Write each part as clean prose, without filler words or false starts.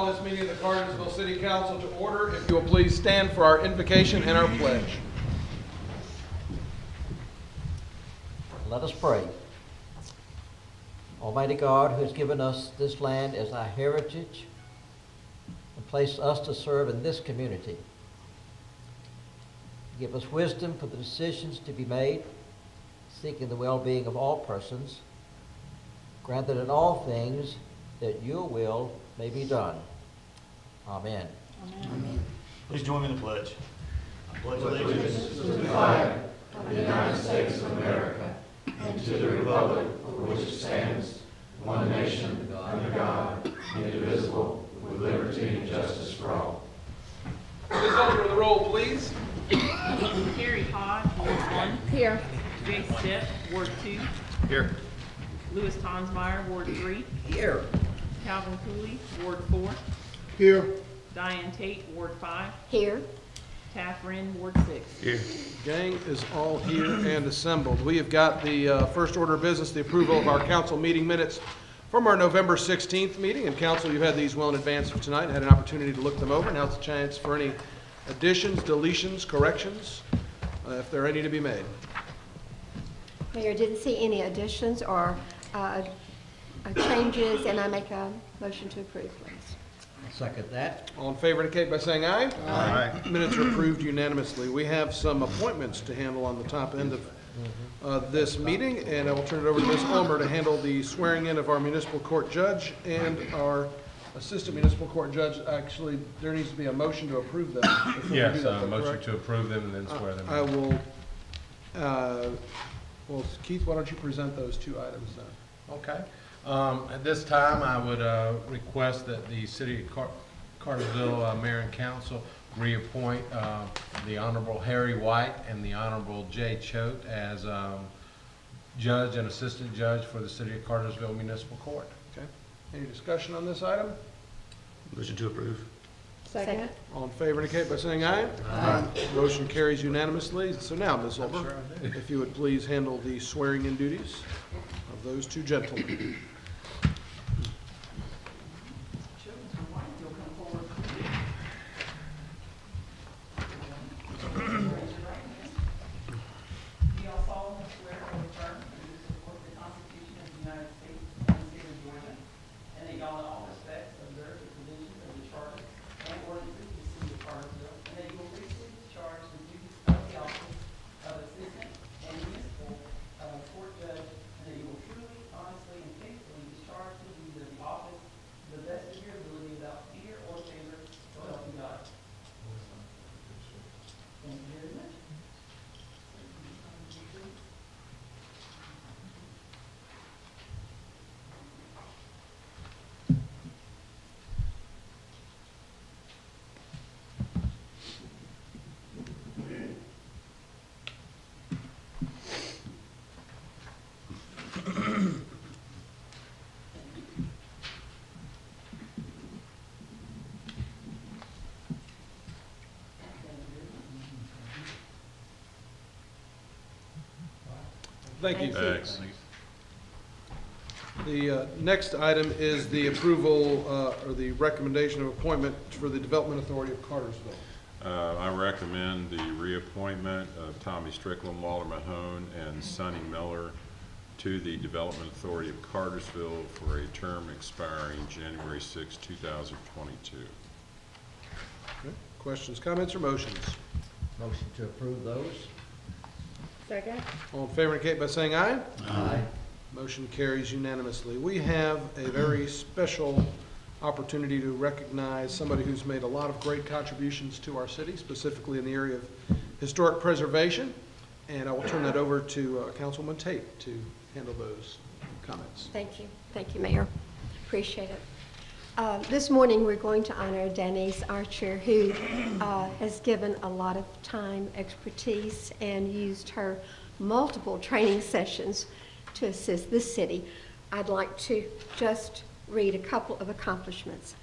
call this meeting of the Cartersville City Council to order. If you will please stand for our invocation and our pledge. Let us pray. Almighty God, who has given us this land as our heritage and placed us to serve in this community, give us wisdom for the decisions to be made, seeking the well-being of all persons. Grant that in all things that your will may be done. Amen. Amen. Please join me in the pledge. I pledge Allegiance to the flag of the United States of America and to the republic for which it stands, one nation, under God, indivisible, with liberty and justice for all. Please open the roll, please. Carrie Hodge, Ward 1. Here. Jay Stitt, Ward 2. Here. Louis Tonsmeyer, Ward 3. Here. Calvin Cooley, Ward 4. Here. Diane Tate, Ward 5. Here. Taff Wren, Ward 6. Here. Gang is all here and assembled. We have got the first order of business, the approval of our council meeting minutes from our November 16th meeting. And council, you've had these well in advance of tonight and had an opportunity to look them over. Now it's a chance for any additions, deletions, corrections, if there are any to be made. Mayor, didn't see any additions or changes, and I make a motion to approve, please. Second that. All in favor indicate by saying aye. Aye. Minutes are approved unanimously. We have some appointments to handle on the top end of this meeting, and I will turn it over to Ms. Ulmer to handle the swearing in of our municipal court judge and our assistant municipal court judge. Actually, there needs to be a motion to approve them. before we Yes, do that, motion correct? to approve them and then swear them I in. will, well, Keith, why don't you present those two items then? Okay. At this time, I would request that the City of Cartersville Mayor and Council reappoint the Honorable Harry White and the Honorable Jay Choate as judge and assistant judge for the City of Cartersville Municipal Court. Okay. Any discussion on this item? Motion to approve. Second. All in favor indicate by saying aye. Aye. Motion carries unanimously. So now, Ms. Ulmer, Sure I do. if you would please handle the swearing-in duties of those two gentlemen. Do y'all solemnly swear or affirm that you will support the Constitution of the United States and the state of Georgia, and that y'all in all respects observe the provisions of the charter and ordinances of the city of Cartersville, and that you will faithfully discharge the duties of the office of assistant and municipal court judge, and that you will truly, honestly, and faithfully discharge the duties of the office to the best of your ability without fear or favor, so help you God. Thank you very much. Thank you. Thanks. The next item is the approval or the recommendation of appointment for the Development Authority of Cartersville. I recommend the reappointment of Tommy Strickland, Walter Mahone, and Sonny Miller to the Development Authority of Cartersville for a term expiring January 6, 2022. Okay. Questions, comments, or motions? Motion to approve those. Second. All in favor indicate by saying aye. Aye. Motion carries unanimously. We have a very special opportunity to recognize somebody who's made a lot of great contributions to our city, specifically in the area of historic preservation. And I will turn that over to Councilwoman Tate to handle those comments. Thank you. Thank you, Mayor. Appreciate it. This morning, we're going to honor Denise Archer, who has given a lot of time, expertise, and used her multiple training sessions to assist this city. I'd like to just read a couple of accomplishments.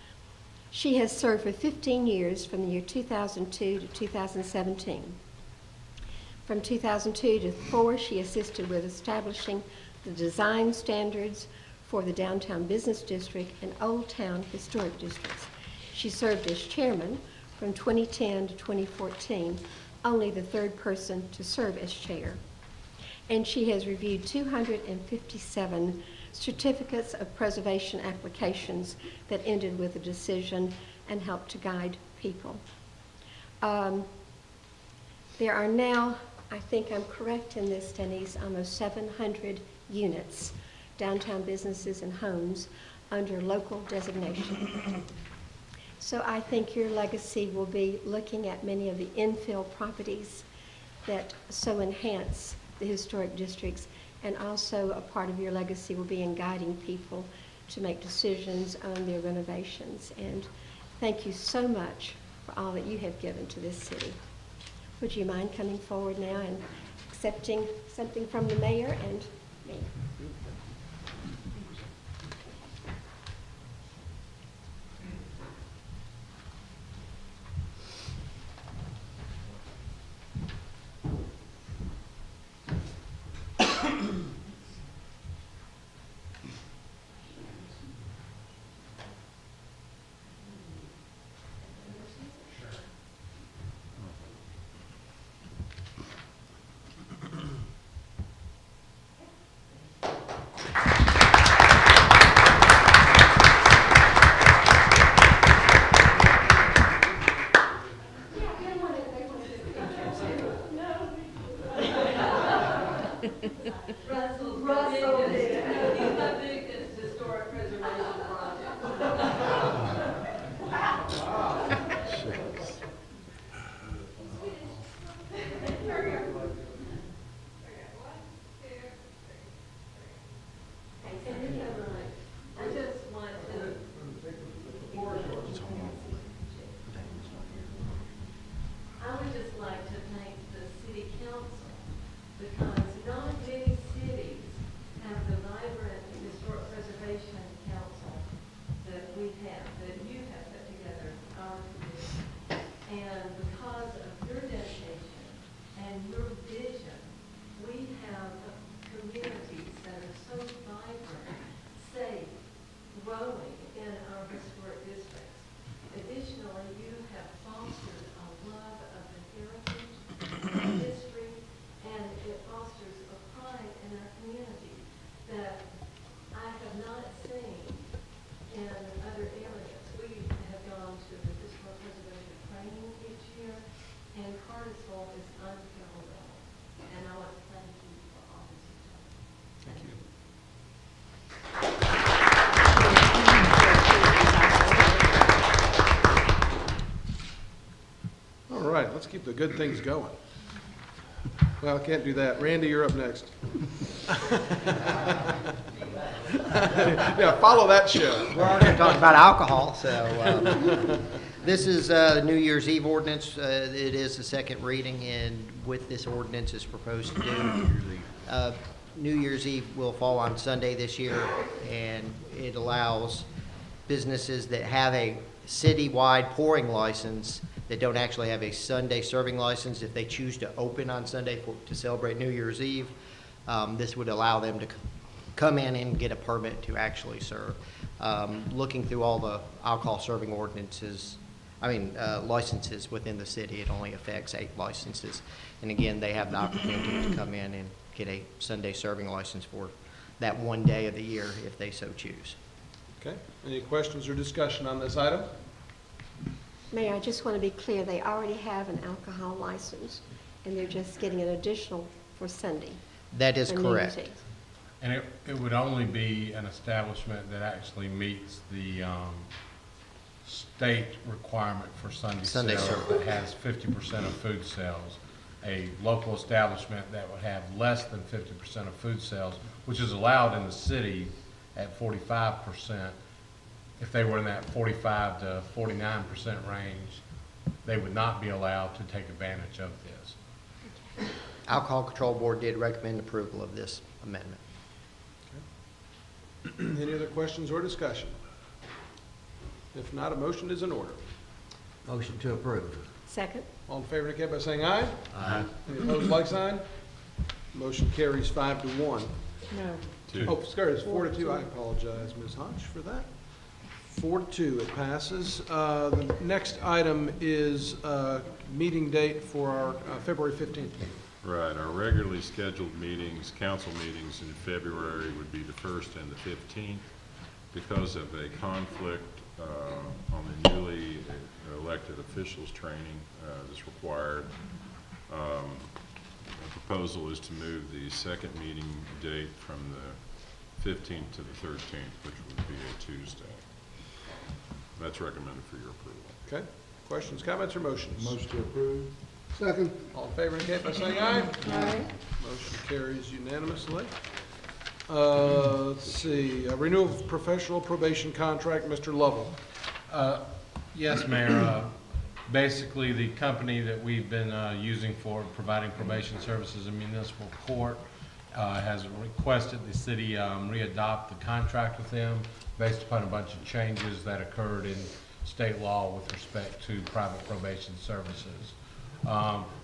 She has served for 15 years from the year 2002 to 2017. From 2002 to 2004, she assisted with establishing the design standards for the Downtown Business District and Old Town Historic Districts. She served as chairman from 2010 to 2014, only the third person to serve as chair. And she has reviewed 257 certificates of preservation applications that ended with a decision and helped to guide people. There are now, I think I'm correct in this, Denise, almost 700 units, downtown businesses and homes under local designation. So I think your legacy will be looking at many of the infill properties that so enhance the historic districts, and also a part of your legacy will be in guiding people to make decisions on their renovations. And thank you so much for all that you have given to this city. Would you mind coming forward now and accepting something from the mayor and me? Russell did. He's not big as historic preservation project. I just want to. I would just like to thank the city council, because not many cities have the vibrant historic preservation council that we have, that you have put together, our community. And because of your dedication and your vision, we have communities that are so vibrant, safe, growing in our historic districts. Additionally, you have fostered a love of the heritage, history, and it fosters a pride in our community that I have not seen in other areas. We have gone to the historic preservation training each year, and Cartersville is unparalleled. And I want to thank you for all that you've done. Thank you. All right, let's keep the good things going. Well, I can't do that. Randy, you're up next. Yeah, follow that show. We're already talking about alcohol, so this is the New Year's Eve ordinance. It is the second reading, and with this ordinance is proposed to do. New Year's Eve will fall on Sunday this year, and it allows businesses that have a citywide pouring license that don't actually have a Sunday serving license, if they choose to open on Sunday to celebrate New Year's Eve, this would allow them to come in and get a permit to actually serve. Looking through all the alcohol serving ordinances, licenses within the city, it only affects 8 licenses. And again, they have the opportunity to come in and get a Sunday serving license for that one day of the year if they so choose. Okay, any questions or discussion on this item? Mayor, I just want to be clear, they already have an alcohol license, and they're just getting an additional for Sunday. That is for New Year's correct. Eve. And it would only be an establishment that actually meets the state requirement for Sunday Sunday sales, service. that has 50% of food sales. A local establishment that would have less than 50% of food sales, which is allowed in the city at 45%. If they were in that 45 to 49% range, they would not be allowed to take advantage of this. Alcohol Control Board did recommend approval of this amendment. Any other questions or discussion? If not, a motion is in order. Motion to approve. Second? All in favor indicate by saying aye. Aye. Any opposed, like sign? Motion carries 5-1. No. Oh, sorry, it's 4-2. I apologize, Ms. Hodge, for that. 4-2, it passes. The next item is meeting date for our February 15th meeting. Right, our regularly scheduled meetings, council meetings in February would be the 1st and the 15th. Because of a conflict on the newly elected officials training that's required, the proposal is to move the second meeting date from the 15th to the 13th, which would be a Tuesday. That's recommended for your approval. Okay, questions, comments, or motions? Motion to approve. Second. All in favor indicate by saying aye. Aye. Motion carries unanimously. Let's see, renewal of professional probation contract, Mr. Lovell. Yes, Mayor. Basically, the company that we've been using for providing probation services in municipal court has requested the city readopt the contract with them based upon a bunch of changes that occurred in state law with respect to private probation services.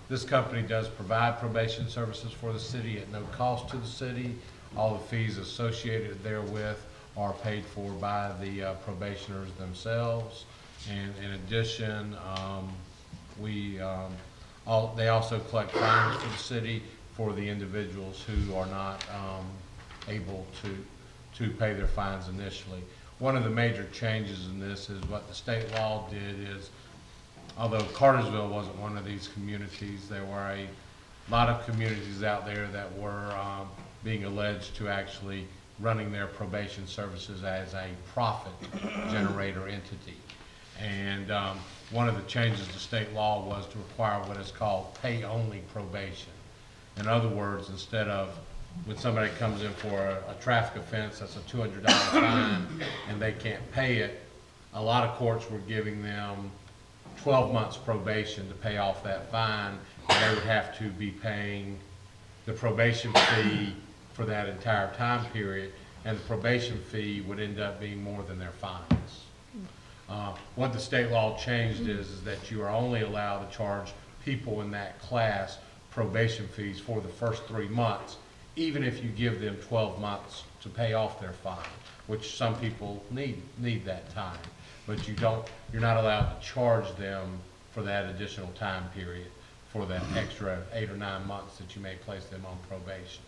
This company does provide probation services for the city at no cost to the city. All the fees associated therewith are paid for by the probationers themselves. And in addition, they also collect fines for the city for the individuals who are not able to pay their fines initially. One of the major changes in this is what the state law did is, although Cartersville wasn't one of these communities, there were a lot of communities out there that were being alleged to actually running their probation services as a profit generator entity. And one of the changes to state law was to require what is called pay-only probation. In other words, instead of when somebody comes in for a traffic offense, that's a $200 fine, and they can't pay it, a lot of courts were giving them 12 months probation to pay off that fine, and they would have to be paying the probation fee for that entire time period, and the probation fee would end up being more than their fines. What the state law changed is that you are only allowed to charge people in that class probation fees for the first 3 months, even if you give them 12 months to pay off their fine, which some people need that time. But you're not allowed to charge them for that additional time period for that extra 8 or 9 months that you may place them on probation.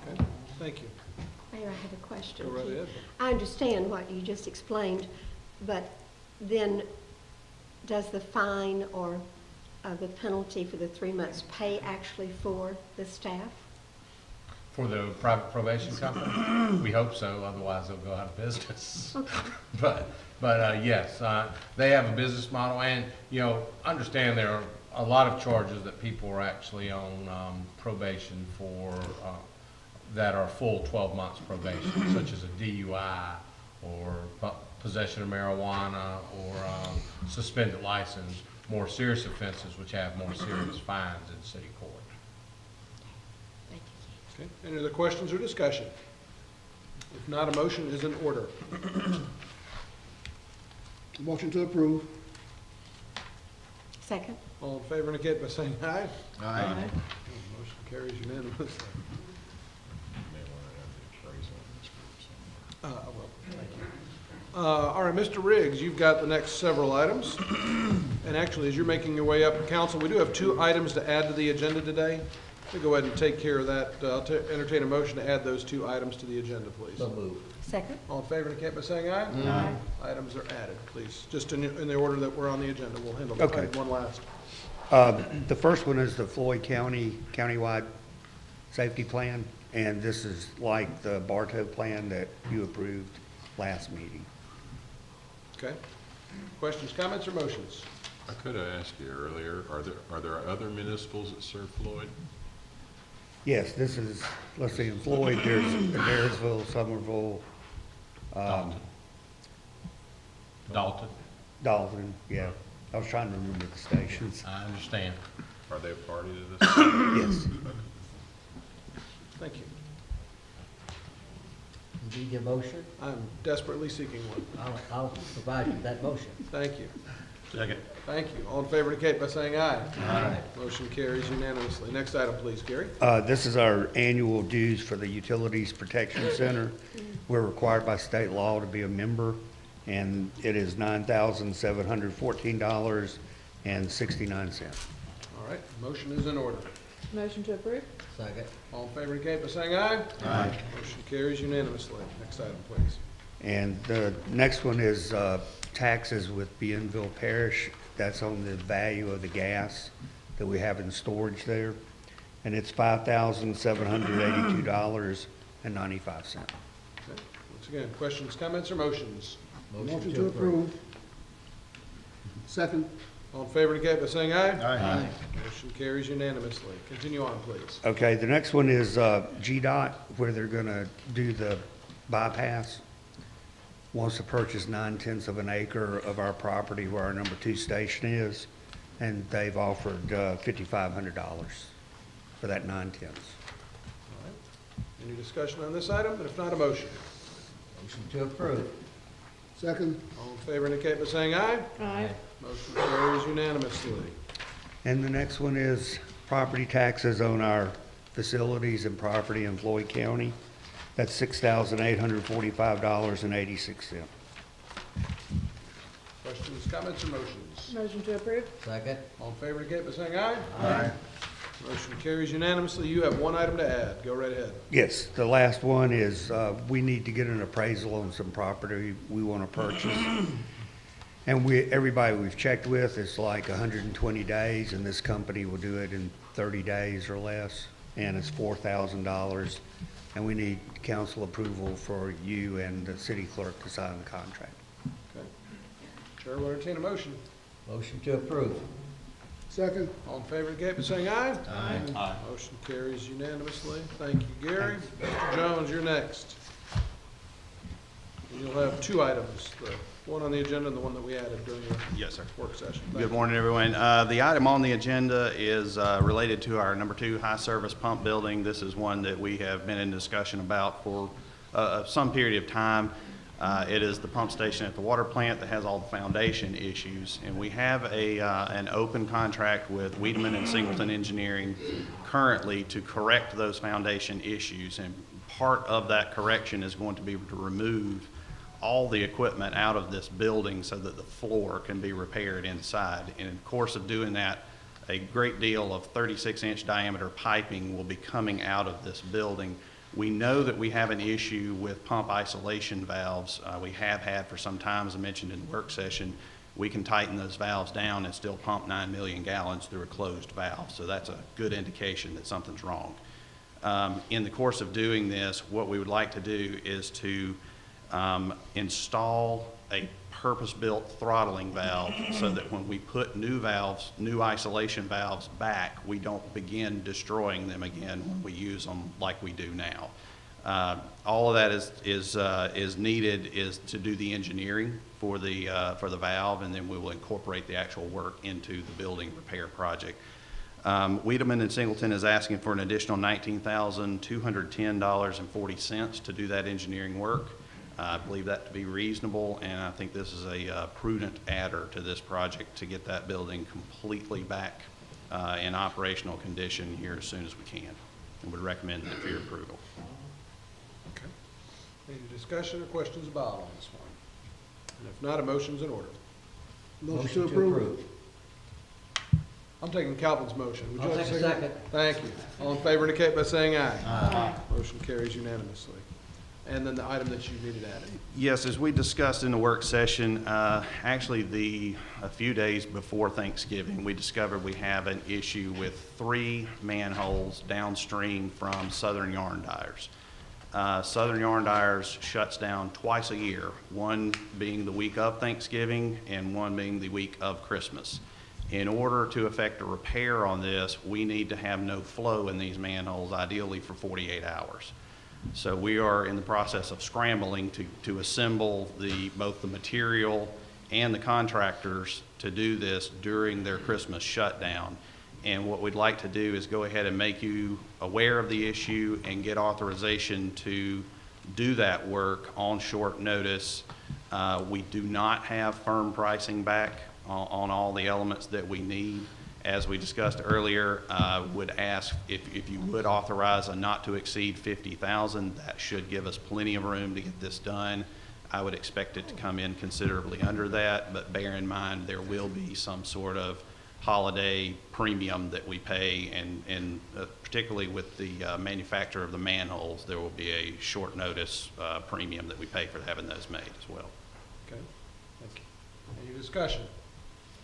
Okay, thank you. Mayor, I have a question. Go right ahead. I understand what you just explained, but then does the fine or the penalty for the 3 months pay actually for the staff? For the private probation company? We hope so, otherwise they'll go out of business. Okay. But yes, they have a business model, and, understand there are a lot of charges that people are actually on probation for that are full 12 months probation, such as a DUI or possession of marijuana or suspended license, more serious offenses which have more serious fines in city court. Thank you. Okay, any other questions or discussion? If not, a motion is in order. Motion to approve. Second? All in favor indicate by saying aye. Aye. Motion carries unanimously. May want to add the appraisal in this group. Well, thank you. All right, Mr. Riggs, you've got the next several items. And actually, as you're making your way up, council, we do have 2 items to add to the agenda today. We'll go ahead and take care of that. I'll entertain a motion to add those 2 items to the agenda, please. So moved. Second? All in favor indicate by saying aye. Aye. Items are added, please. Just in the order that we're on the agenda. We'll handle Okay. item 1 last. The first one is the Floyd countywide safety plan, and this is like the Bartow plan that you approved last meeting. Okay. Questions, comments, or motions? I could have asked you earlier, are there other municipals that serve Floyd? Yes, this is, let's see, in Floyd, there's Adairsville, Somerville, Dalton, Dalton, yeah. I was trying to remember the stations. I understand. Are they a party to this? Yes. Thank you. Need your motion? I'm desperately seeking one. I'll provide you that motion. Thank you. Second. Thank you. All in favor indicate by saying aye. Aye. Motion carries unanimously. Next item, please, Gary. This is our annual dues for the Utilities Protection Center. We're required by state law to be a member, and it is $9,714.69. All right, motion is in order. Motion to approve? Second. All in favor indicate by saying aye. Aye. Motion carries unanimously. Next item, please. And the next one is taxes with Bienville Parish. That's on the value of the gas that we have in storage there. And it's $5,782.95. Okay. Once again, questions, comments, or motions? Motion to approve. Second. All in favor indicate by saying aye. Aye. Motion carries unanimously. Continue on, please. Okay, the next one is GDOT, where they're gonna do the bypass. Wants to purchase 9/10 of an acre of our property where our number 2 station is, and they've offered $5,500 for that 9/10. All right. Any discussion on this item? And if not, a motion. Motion to approve. Second. All in favor indicate by saying aye. Aye. Motion carries unanimously. And the next one is property taxes on our facilities and property in Floyd County. That's $6,845.86. Questions, comments, or motions? Motion to approve? Second. All in favor indicate by saying aye. Aye. Motion carries unanimously. You have one item to add. Go right ahead. Yes, the last one is, we need to get an appraisal on some property we want to purchase. And everybody we've checked with, it's like 120 days, and this company will do it in 30 days or less, and it's $4,000. And we need council approval for you and the city clerk to sign the contract. Okay. Chair will entertain a motion. Motion to approve. Second. All in favor indicate by saying aye. Aye. Motion carries unanimously. Thank you, Gary. Mr. Jones, you're next. And you'll have two items, the one on the agenda and the one that we added during the Yes, sir. work session. Thank Good you. morning, everyone. The item on the agenda is related to our number 2 high-service pump building. This is one that we have been in discussion about for some period of time. It is the pump station at the water plant that has all the foundation issues. And we have an open contract with Wiedemann and Singleton Engineering currently to correct those foundation issues. And part of that correction is going to be to remove all the equipment out of this building so that the floor can be repaired inside. And in the course of doing that, a great deal of 36-inch diameter piping will be coming out of this building. We know that we have an issue with pump isolation valves. We have had for some time, as I mentioned in the work session. We can tighten those valves down and still pump 9 million gallons through a closed valve. So that's a good indication that something's wrong. In the course of doing this, what we would like to do is to install a purpose-built throttling valve so that when we put new valves, new isolation valves back, we don't begin destroying them again when we use them like we do now. All of that is needed is to do the engineering for the valve, and then we will incorporate the actual work into the building repair project. Wiedemann and Singleton is asking for an additional $19,210.40 to do that engineering work. I believe that to be reasonable, and I think this is a prudent adder to this project to get that building completely back in operational condition here as soon as we can, and would recommend it for your approval. Okay. Any discussion or questions about on this one? And if not, a motion's in order. Motion to approve. I'm taking Calvin's motion. Would you I'll like take to a second. Thank you. All in favor indicate by saying aye. Aye. Motion carries unanimously. And then the item that you needed added. Yes, as we discussed in the work session, actually a few days before Thanksgiving, we discovered we have an issue with 3 manholes downstream from Southern Yarn Dyers. Southern Yarn Dyers shuts down twice a year, one being the week of Thanksgiving and one being the week of Christmas. In order to effect a repair on this, we need to have no flow in these manholes, ideally for 48 hours. So we are in the process of scrambling to assemble both the material and the contractors to do this during their Christmas shutdown. And what we'd like to do is go ahead and make you aware of the issue and get authorization to do that work on short notice. We do not have firm pricing back on all the elements that we need. As we discussed earlier, would ask if you would authorize a not to exceed $50,000. That should give us plenty of room to get this done. I would expect it to come in considerably under that, but bear in mind, there will be some sort of holiday premium that we pay, and particularly with the manufacturer of the manholes, there will be a short notice premium that we pay for having those made as well. Okay, thank you. Any discussion?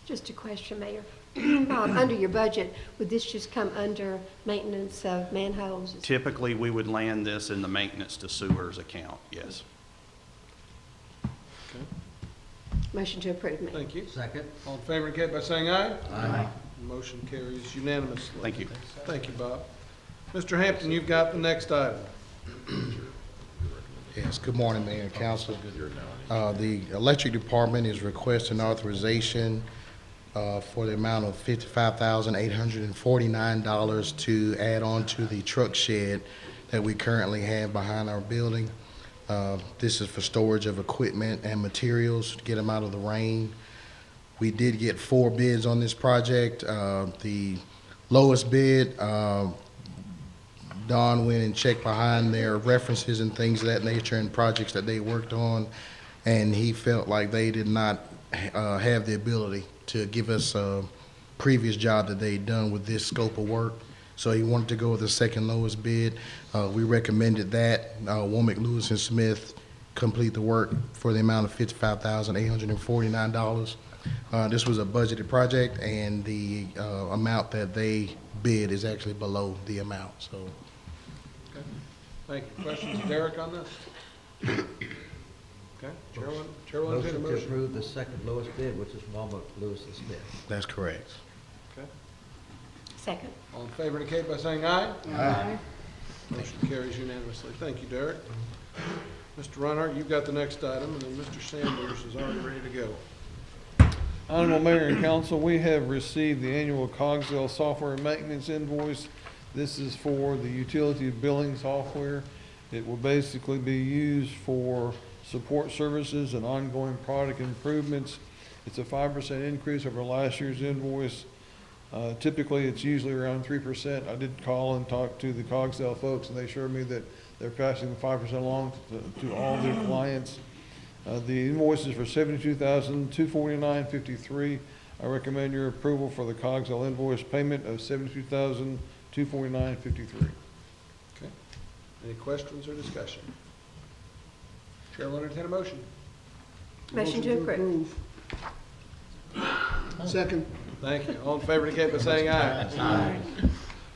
Just a question, Mayor. Under your budget, would this just come under maintenance of manholes? Typically, we would land this in the maintenance to sewers account, yes. Okay, Motion to approve, Mayor. thank you. Second. All in favor indicate by saying aye. Aye. Motion carries unanimously. Thank you. Thank you, Bob. Mr. Hampton, you've got the next item. Yes, good morning, Mayor and Council. The Electric Department is requesting authorization for the amount of $55,849 to add on to the truck shed that we currently have behind our building. This is for storage of equipment and materials to get them out of the rain. We did get 4 bids on this project. The lowest bid, Don went and checked behind their references and things of that nature and projects that they worked on, and he felt like they did not have the ability to give us a previous job that they'd done with this scope of work. So he wanted to go with the second lowest bid. We recommended that Womack, Lewis and Smith complete the work for the amount of $55,849. This was a budgeted project, and the amount that they bid is actually below the amount, so. Okay, thank you. Questions, Derek, on this? Okay, Chair will entertain a Motion to motion. approve the second lowest bid, which is Womack, Lewis and Smith. That's correct. Okay, Second. all in favor indicate by saying aye. Aye. Motion carries unanimously. Thank you, Derek. Mr. Reinhardt, you've got the next item, and then Mr. Sanders is already ready to go. Honorable Mayor and Council, we have received the annual Cogswell software maintenance invoice. This is for the utility billing software. It will basically be used for support services and ongoing product improvements. It's a 5% increase over last year's invoice. Typically, it's usually around 3%. I did call and talk to the Cogswell folks, and they assured me that they're passing the 5% along to all their clients. The invoice is for $72,249.53. I recommend your approval for the Cogswell invoice payment of $72,249.53. Okay, any questions or discussion? Chair will entertain a motion. Motion to approve. Second. Thank you. All in favor indicate by saying aye. Aye. You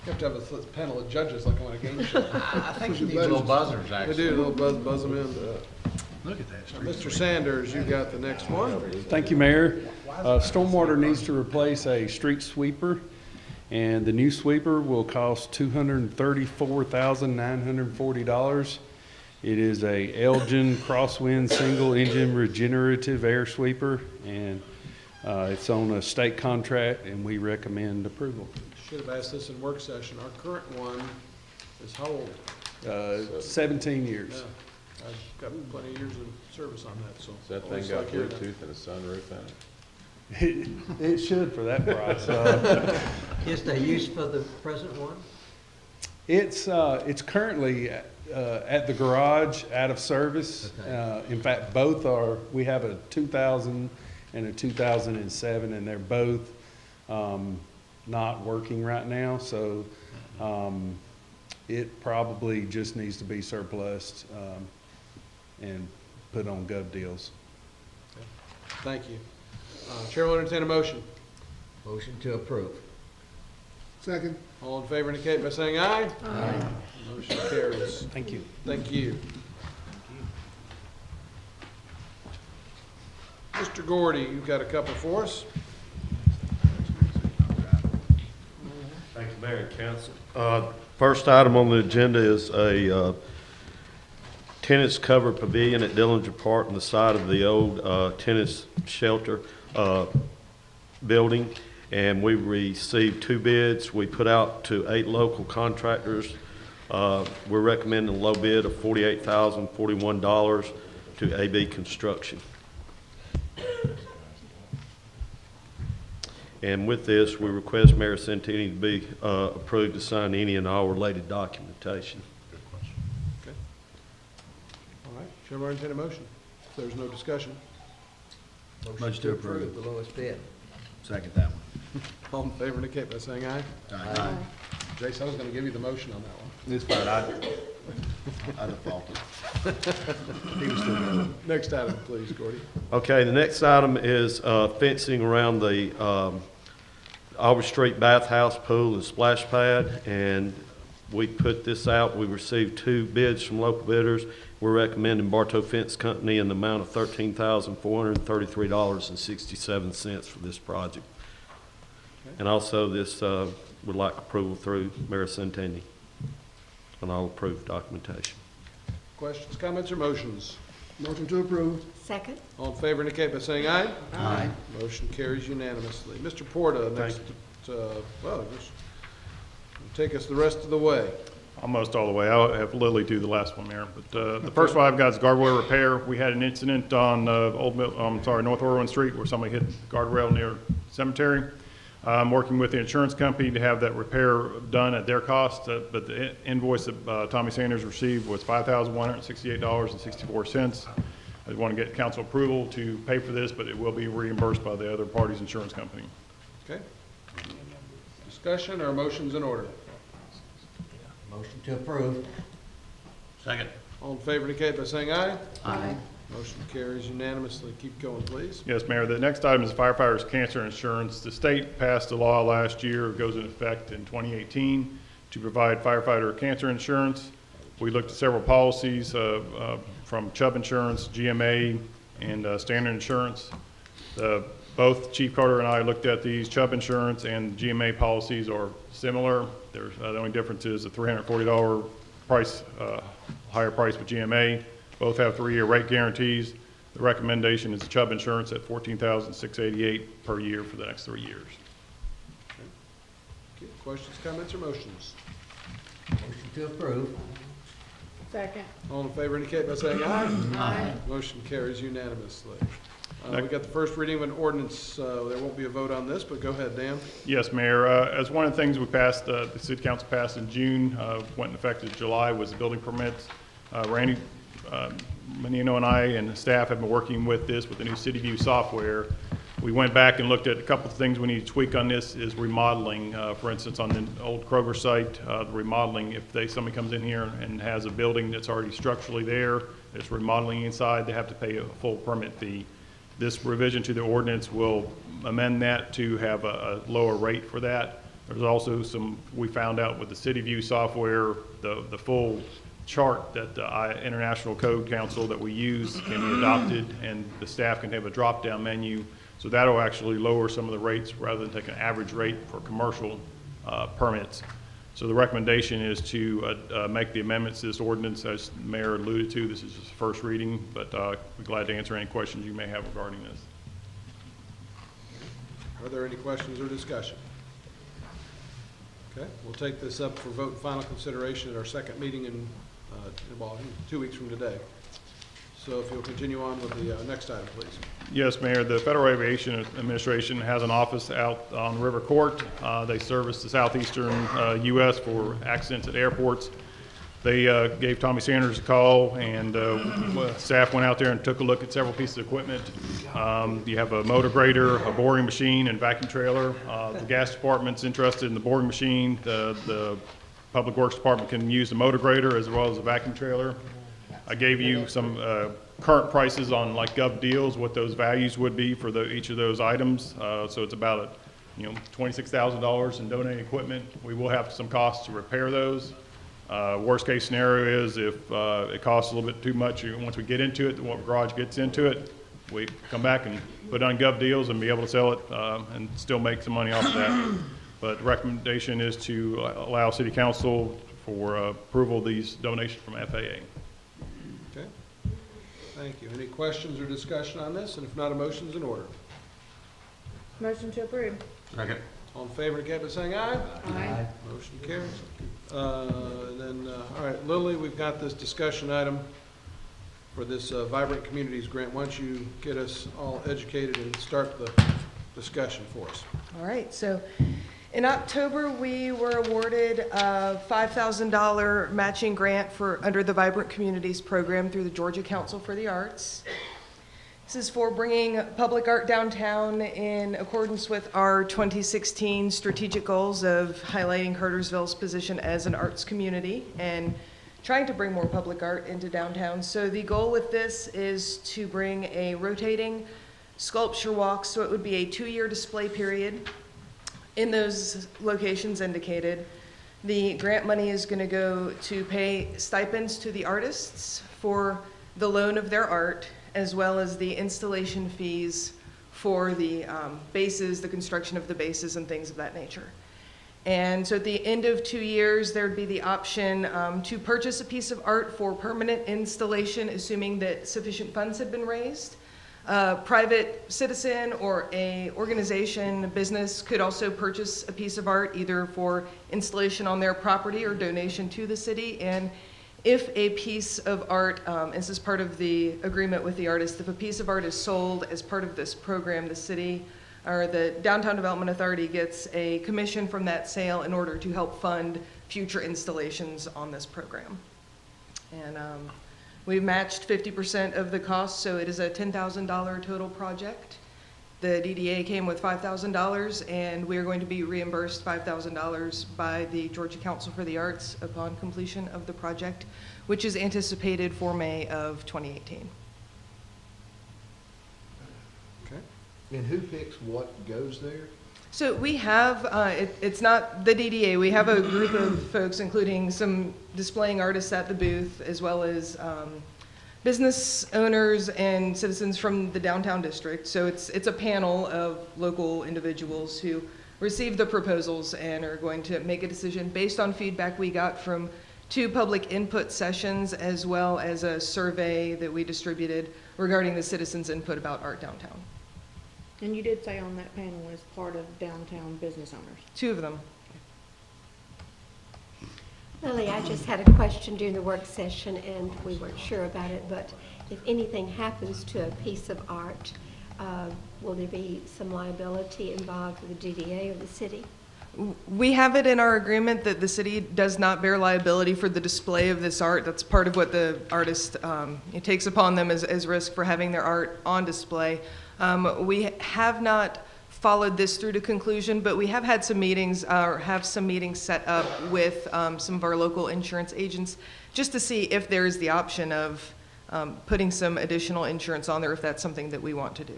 have to have a panel of judges like on a game show. I think you need little buzzers, We actually. do, a little buzz them in. Look at that. Mr. Sanders, you got the next one. Thank you, Mayor. Stormwater needs to replace a street sweeper, and the new sweeper will cost $234,940. It is a Elgin Crosswind single-engine regenerative air sweeper, and it's on a state contract, and we recommend approval. Should have asked this in work session. Our current one is how old? 17 years. Yeah, I've got plenty of years of service on that, so. Does that thing always got like hearing that. Bluetooth and a sunroof in it? It should for that price. Is there use for the present one? It's currently at the garage, out of service. Okay. In fact, both are, we have a 2000 and a 2007, and they're both not working right now, so it probably just needs to be surplused and put on gov deals. Thank you. Chair will entertain a motion. Motion to approve. Second. All in favor indicate by saying aye. Aye. Motion carries. Thank you. Thank you. Mr. Gordy, you've got a couple for us. Thank you, Mayor and Council. First item on the agenda is a tenants covered pavilion at Dillinger Park on the side of the old tenants shelter building. And we received 2 bids. We put out to 8 local contractors. We're recommending a low bid of $48,041 to AB Construction. And with this, we request Mayor Santini to be approved to sign any and all related documentation. Okay. All right, Chair will entertain a motion. If there's no discussion, Motion to approve the lowest bid. Second that one. all in favor indicate by saying aye. Aye. Jason, I was going to give you the motion on that one. It's fine, I defaulted. He was still good. Next item, please, Gordy. Okay, the next item is fencing around the Aubrey Street bathhouse, pool, and splash pad. And we put this out. We received 2 bids from local bidders. We're recommending Bartow Fence Company in the amount of $13,433.67 for this project. And also this would like approval through Mayor Centini on all approved documentation. Questions, comments, or motions? Motion to approve. Second? All in favor indicate by saying aye. Aye. Motion carries unanimously. Mr. Porta, next, just take us the rest of the way. Almost all the way. I'll have Lily do the last one, Mayor. But the first one I've got is guardrail repair. We had an incident on North Orwin Street where somebody hit the guardrail near the cemetery. I'm working with the insurance company to have that repair done at their cost, but the invoice that Tommy Sanders received was $5,168.64. I want to get council approval to pay for this, but it will be reimbursed by the other party's insurance company. Okay. Discussion or motions in order? Motion to approve. Second. All in favor indicate by saying aye. Aye. Motion carries unanimously. Keep going, please. Yes, Mayor. The next item is firefighters' cancer insurance. The state passed a law last year, it goes into effect in 2018, to provide firefighter cancer insurance. We looked at several policies from Chubb Insurance, GMA, and Standard Insurance. Both Chief Carter and I looked at these. Chubb Insurance and GMA policies are similar. There's the only difference is the $340 price, higher price with GMA. Both have 3-year rate guarantees. The recommendation is the Chubb Insurance at $14,688 per year for the next 3 years. Okay. Questions, comments, or motions? Motion to approve. Second. All in favor indicate by saying aye. Aye. Motion carries unanimously. We got the first reading of an ordinance. There won't be a vote on this, but go ahead, Dan. Yes, Mayor. As one of the things we passed, the City Council passed in June, went in effect in July, was the building permits. Randy Menino and I and the staff have been working with this with the new CityView software. We went back and looked at a couple of things we need to tweak on this is remodeling. For instance, on the old Kroger site, the remodeling, if somebody comes in here and has a building that's already structurally there, it's remodeling inside, they have to pay a full permit fee. This revision to the ordinance will amend that to have a lower rate for that. There's also we found out with the CityView software, the full chart that the International Code Council that we use can be adopted, and the staff can have a drop-down menu. So that'll actually lower some of the rates rather than take an average rate for commercial permits. So the recommendation is to make the amendments to this ordinance, as the Mayor alluded to. This is just the first reading, but we're glad to answer any questions you may have regarding this. Are there any questions or discussion? Okay, we'll take this up for vote and final consideration at our second meeting in 2 weeks from today. So if you'll continue on with the next item, please. Yes, Mayor. The Federal Aviation Administration has an office out on River Court. They service the southeastern U.S. for accidents at airports. They gave Tommy Sanders a call, and staff went out there and took a look at several pieces of equipment. You have a motor grader, a boring machine, and vacuum trailer. The gas department's interested in the boring machine. The Public Works Department can use the motor grader as well as the vacuum trailer. I gave you some current prices on like Gov Deals, what those values would be for each of those items. So it's about $26,000 in donated equipment. We will have some costs to repair those. Worst case scenario is if it costs a little bit too much, once we get into it, the garage gets into it, we come back and put on Gov Deals and be able to sell it and still make some money off of that. But the recommendation is to allow City Council for approval of these donations from FAA. Okay. Thank you. Any questions or discussion on this? And if not, a motion's in order. Motion to approve. Second. All in favor, indicate by saying aye. Aye. Motion carries. All right, Lily, we've got this discussion item for this Vibrant Communities Grant. Why don't you get us all educated and start the discussion for us? All right, so in October, we were awarded a $5,000 matching grant under the Vibrant Communities program through the Georgia Council for the Arts. This is for bringing public art downtown in accordance with our 2016 strategic goals of highlighting Cartersville's position as an arts community and trying to bring more public art into downtown. So the goal with this is to bring a rotating sculpture walk, so it would be a 2-year display period in those locations indicated. The grant money is going to go to pay stipends to the artists for the loan of their art, as well as the installation fees for the bases, the construction of the bases and things of that nature. And so at the end of 2 years, there'd be the option to purchase a piece of art for permanent installation, assuming that sufficient funds had been raised. A private citizen or a organization, a business could also purchase a piece of art either for installation on their property or donation to the city. And if a piece of art, this is part of the agreement with the artist, if a piece of art is sold as part of this program, the city or the Downtown Development Authority gets a commission from that sale in order to help fund future installations on this program. And we've matched 50% of the cost, so it is a $10,000 total project. The DDA came with $5,000, and we are going to be reimbursed $5,000 by the Georgia Council for the Arts upon completion of the project, which is anticipated for May of 2018. Okay. And who picks what goes there? So we have, it's not the DDA, we have a group of folks, including some displaying artists at the booth, as well as business owners and citizens from the downtown district. So it's a panel of local individuals who receive the proposals and are going to make a decision based on feedback we got from 2 public input sessions, as well as a survey that we distributed regarding the citizens' input about art downtown. And you did say on that panel is part of downtown business owners. 2 of them. Lily, I just had a question during the work session, and we weren't sure about it, but if anything happens to a piece of art, will there be some liability involved with the DDA or the city? We have it in our agreement that the city does not bear liability for the display of this art. That's part of what the artist it takes upon them as risk for having their art on display. We have not followed this through to conclusion, but we have had some meetings, or have some meetings set up with some of our local insurance agents, just to see if there is the option of putting some additional insurance on there, if that's something that we want to do.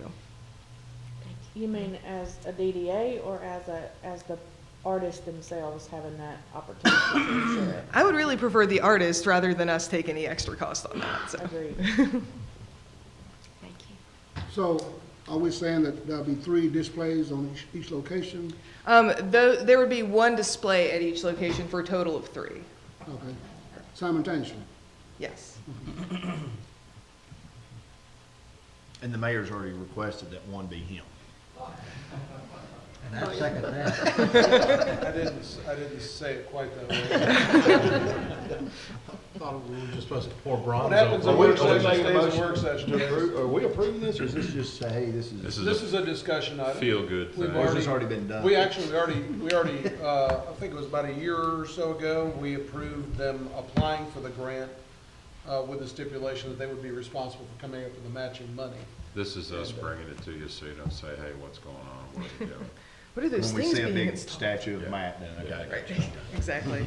You mean as a DDA or as the artists themselves having that opportunity to insure it? I would really prefer the artist rather than us take any extra cost on that. So. Agreed. Thank you. So are we saying that there'll be 3 displays on each location? There would be 1 display at each location for a total of 3. Okay. Simultaneously? Yes. And the mayor's already requested that one be him. And I second that. I didn't say it quite that way. Thought we were just supposed to pour bronze What happens over in it. work session stays in work session. Are we approving this, or is this just say, hey, this This is? This is a discussion item. Feel-good We've thing. Or has this already been done? We already, I think it was about a year or so ago, we approved them applying for the grant with the stipulation that they would be responsible for coming up with the matching money. This is us bringing it to you so you don't say, hey, what's going on, what are we doing? What are those When we things see a being big installed? statue of Matt, then okay. Right. Exactly.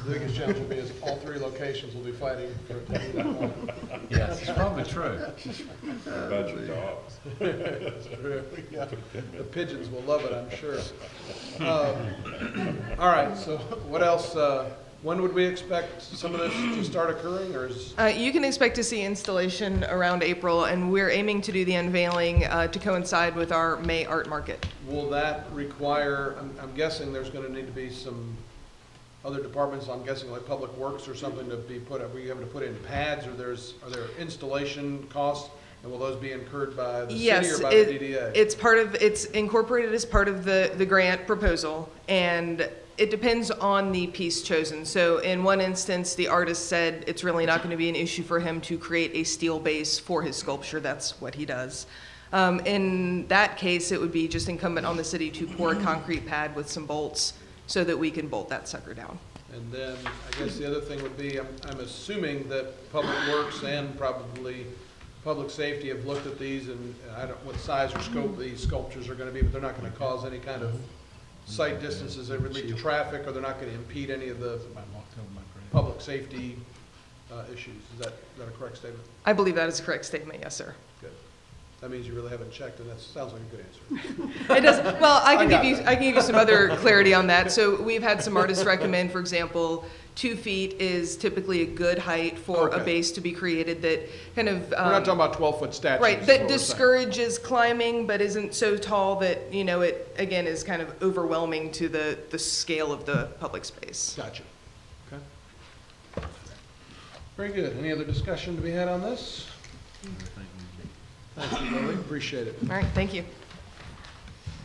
The biggest challenge will be is all 3 locations will be fighting for it to be that one. Yes, it's probably true. What about your dogs? That's true. Yeah. The pigeons will love it, I'm sure. All right, so what else? When would we expect some of this to start occurring, or is? You can expect to see installation around April, and we're aiming to do the unveiling to coincide with our May art market. Will that require, I'm guessing there's gonna need to be some other departments, I'm guessing like Public Works or something to be put up, were you having to put in pads, or are there installation costs? And will those be incurred by the city or by the DDA? It's incorporated as part of the grant proposal, and it depends on the piece chosen. So in one instance, the artist said it's really not going to be an issue for him to create a steel base for his sculpture. That's what he does. In that case, it would be just incumbent on the city to pour a concrete pad with some bolts so that we can bolt that sucker down. And then, I guess the other thing would be, I'm assuming that Public Works and probably public safety have looked at these, and I don't, what size or scope these sculptures are gonna be, but they're not gonna cause any kind of sight distances that would lead to traffic, or they're not gonna impede any of the public safety issues. Is that a correct statement? I believe that is a correct statement, yes, sir. Good. That means you really haven't checked, and that sounds like a good answer. It does, well, I can got give you some other clarity on that. So we've had some artists recommend, for example, 2 feet is typically a good height for a Okay. base to be created that kind of. We're not talking about 12-foot statues. Right, is that what we're saying. discourages climbing, but isn't so tall that, you know, it, again, is kind of overwhelming to the scale of the public space. Gotcha. Okay. Very good. Any other discussion to be had on this? Thank you, Lily. Appreciate it. All right, thank you.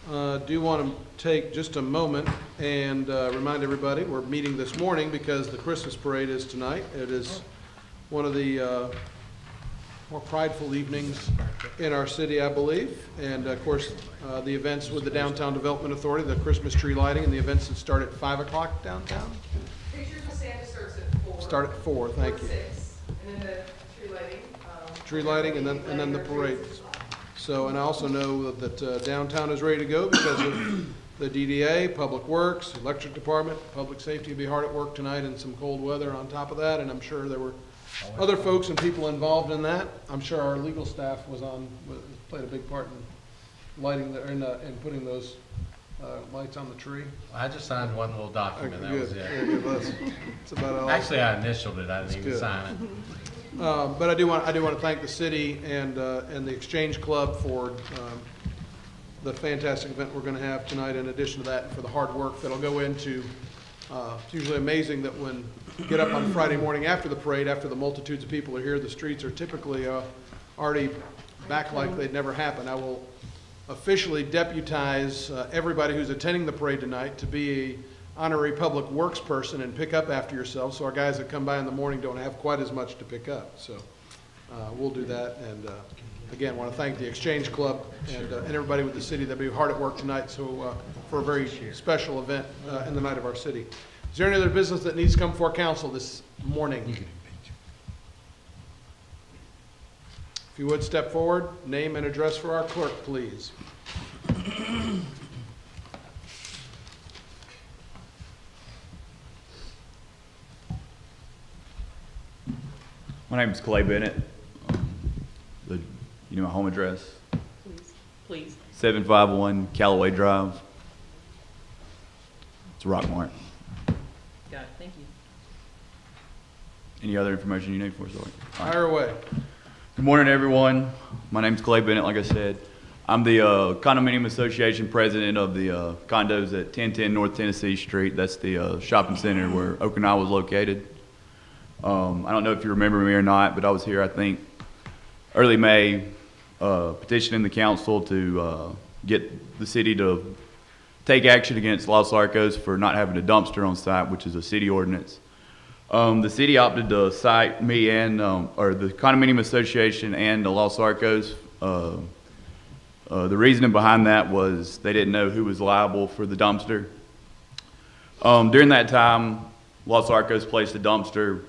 Do want to take just a moment and remind everybody, we're meeting this morning because the Christmas parade is tonight. It is one of the more prideful evenings in our city, I believe. And of course, the events with the Downtown Development Authority, the Christmas tree lighting, and the events that start at 5 o'clock downtown. Pictures of Santa starts at 4. Start at 4, thank you. 6, and then the tree lighting. Tree lighting and then the parade. So, and I also know that downtown is ready to go because of the DDA, Public Works, Electric Department, Public Safety will be hard at work tonight in some cold weather on top of that, and I'm sure there were other folks and people involved in that. I'm sure our legal staff played a big part in lighting, in putting those lights on the tree. I just signed one little document, that was it. Good. That's about all. Actually, I initialed it, I didn't even good. sign it. But I do want to thank the city and the Exchange Club for the fantastic event we're going to have tonight. In addition to that, and for the hard work that'll go into. It's usually amazing that when you get up on Friday morning after the parade, after the multitudes of people are here, the streets are typically already back like they'd never happened. I will officially deputize everybody who's attending the parade tonight to be a honorary public works person and pick up after yourself, so our guys that come by in the morning don't have quite as much to pick up. So we'll do that, and again, want to thank the Exchange Club and everybody with the city that'll be hard at work tonight. So for a very special event in the night of our city. Is there any other business that needs to come before council this morning? If you would step forward, name and address for our clerk, please. My name is Clay Bennett. You know my home address? Please. 751 Callaway Drive. It's Rockmart. Got it, thank you. Any other information you need for us? Fire away. Good morning, everyone. My name's Clay Bennett, like I said. I'm the Condominium Association president of the condos at 1010 North Tennessee Street. That's the shopping center where Okinawa is located. I don't know if you remember me or not, but I was here, I think, early May, petitioning the council to get the city to take action against Los Arcos for not having a dumpster on site, which is a city ordinance. The city opted to cite me and, or the Condominium Association and the Los Arcos. The reasoning behind that was they didn't know who was liable for the dumpster. During that time, Los Arcos placed a dumpster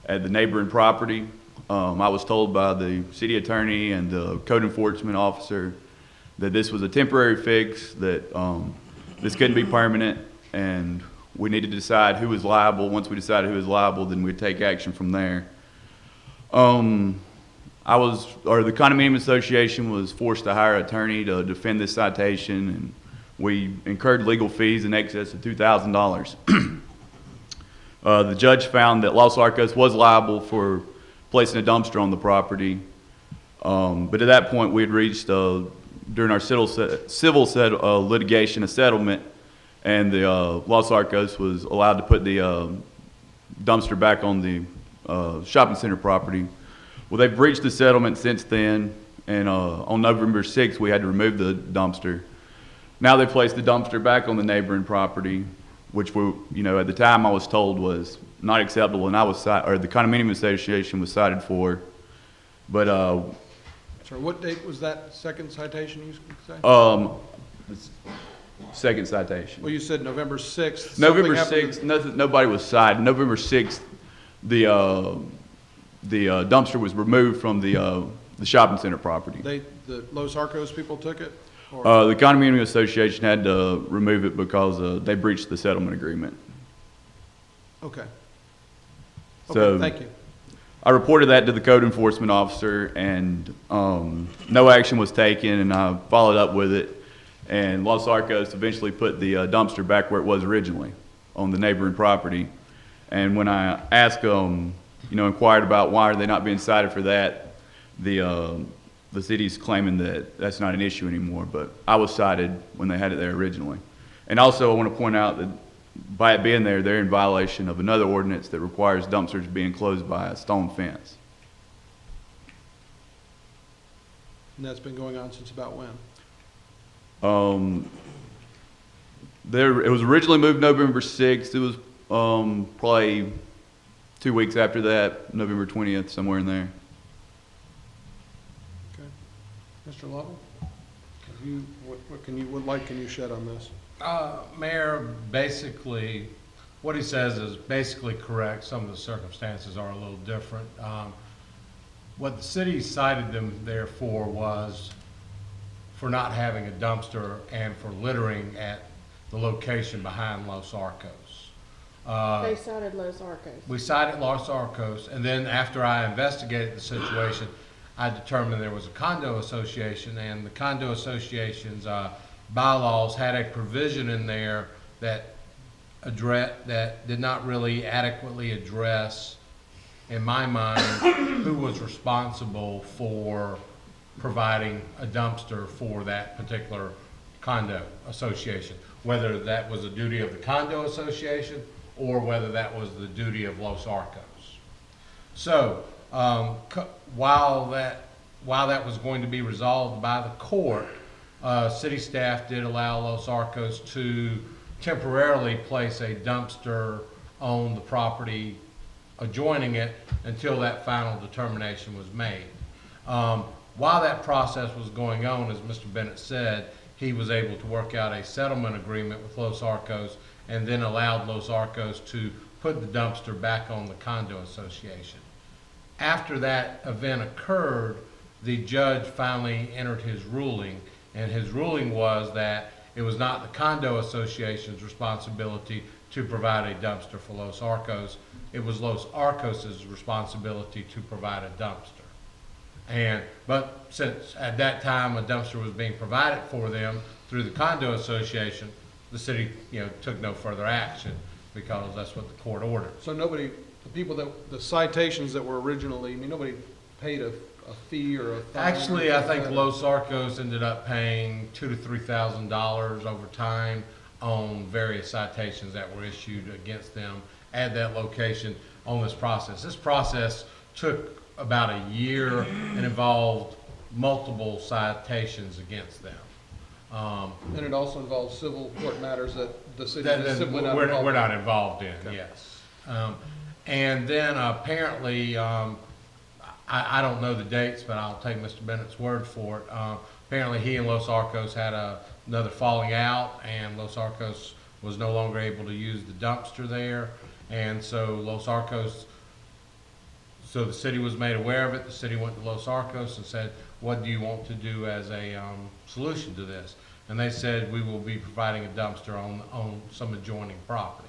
at the neighboring property. I was told by the city attorney and the code enforcement officer that this was a temporary fix, that this couldn't be permanent, and we needed to decide who was liable. Once we decided who was liable, then we'd take action from there. The Condominium Association was forced to hire an attorney to defend this citation, and we incurred legal fees in excess of $2,000. The judge found that Los Arcos was liable for placing a dumpster on the property, but at that point we had reached, during our civil litigation, a settlement, and the Los Arcos was allowed to put the dumpster back on the shopping center property. Well, they've reached the settlement since then, and on November 6th we had to remove the dumpster. Now they placed the dumpster back on the neighboring property, which at the time I was told was not acceptable, and the Condominium Association was cited for. But Sorry, what date was that second citation you say? Second citation. Well, you said November 6th. November 6th, nobody was cited. November 6th, the dumpster was removed from the the shopping center property. The Los Arcos people took it? Or- The condominium association had to remove it because they breached the settlement agreement. Okay. So Okay, thank you. I reported that to the code enforcement officer, and no action was taken, and I followed up with it. And Los Arcos eventually put the dumpster back where it was originally, on the neighboring property. And when I asked them, inquired about why are they not being cited for that, the city's claiming that that's not an issue anymore, but I was cited when they had it there originally. And also I want to point out that by it being there, they're in violation of another ordinance that requires dumpsters being enclosed by a stone fence. And that's been going on since about when? It was originally moved November 6th. It was probably 2 weeks after that, November 20th, somewhere in there. Okay. Mr. Lovell? What light can you shed on this? Mayor, basically, what he says is basically correct. Some of the circumstances are a little different. What the city cited them there for was for not having a dumpster and for littering at the location behind Los Arcos. They cited Los Arcos. We cited Los Arcos, and then after I investigated the situation, I determined there was a condo association, and the condo association's bylaws had a provision in there that did not really adequately address, in my mind, who was responsible for providing a dumpster for that particular condo association, whether that was the duty of the condo association or whether that was the duty of Los Arcos. So while that was going to be resolved by the court, city staff did allow Los Arcos to temporarily place a dumpster on the property adjoining it until that final determination was made. While that process was going on, as Mr. Bennett said, he was able to work out a settlement agreement with Los Arcos and then allowed Los Arcos to put the dumpster back on the condo association. After that event occurred, the judge finally entered his ruling, and his ruling was that it was not the condo association's responsibility to provide a dumpster for Los Arcos. It was Los Arcos' responsibility to provide a dumpster. But since at that time a dumpster was being provided for them through the condo association, the city, took no further action because that's what the court ordered. So the citations that were originally, nobody paid a fee or a fine? Actually, I think Los Arcos ended up paying $2,000 to $3,000 over time on various citations that were issued against them at that location on this process. This process took about a year and involved multiple citations against them. And it also involves civil court matters that the city That is simply not we're involved in. not involved in, Okay. yes. And then apparently, I don't know the dates, but I'll take Mr. Bennett's word for it. Apparently he and Los Arcos had another falling out, and Los Arcos was no longer able to use the dumpster there. And so so the city was made aware of it. The city went to Los Arcos and said, what do you want to do as a solution to this? And they said, we will be providing a dumpster on some adjoining property.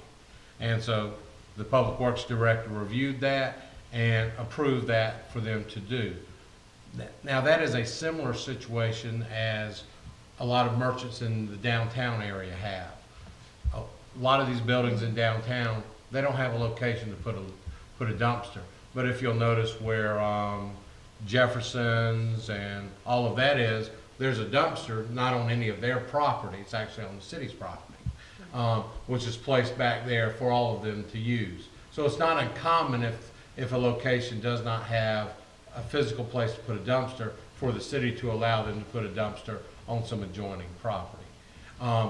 And so the Public Works Director reviewed that and approved that for them to do. Now that is a similar situation as a lot of merchants in the downtown area have. A lot of these buildings in downtown, they don't have a location to put a dumpster. But if you'll notice where Jefferson's and all of that is, there's a dumpster not on any of their property, it's actually on the city's property, which is placed back there for all of them to use. So it's not uncommon if a location does not have a physical place to put a dumpster for the city to allow them to put a dumpster on some adjoining property.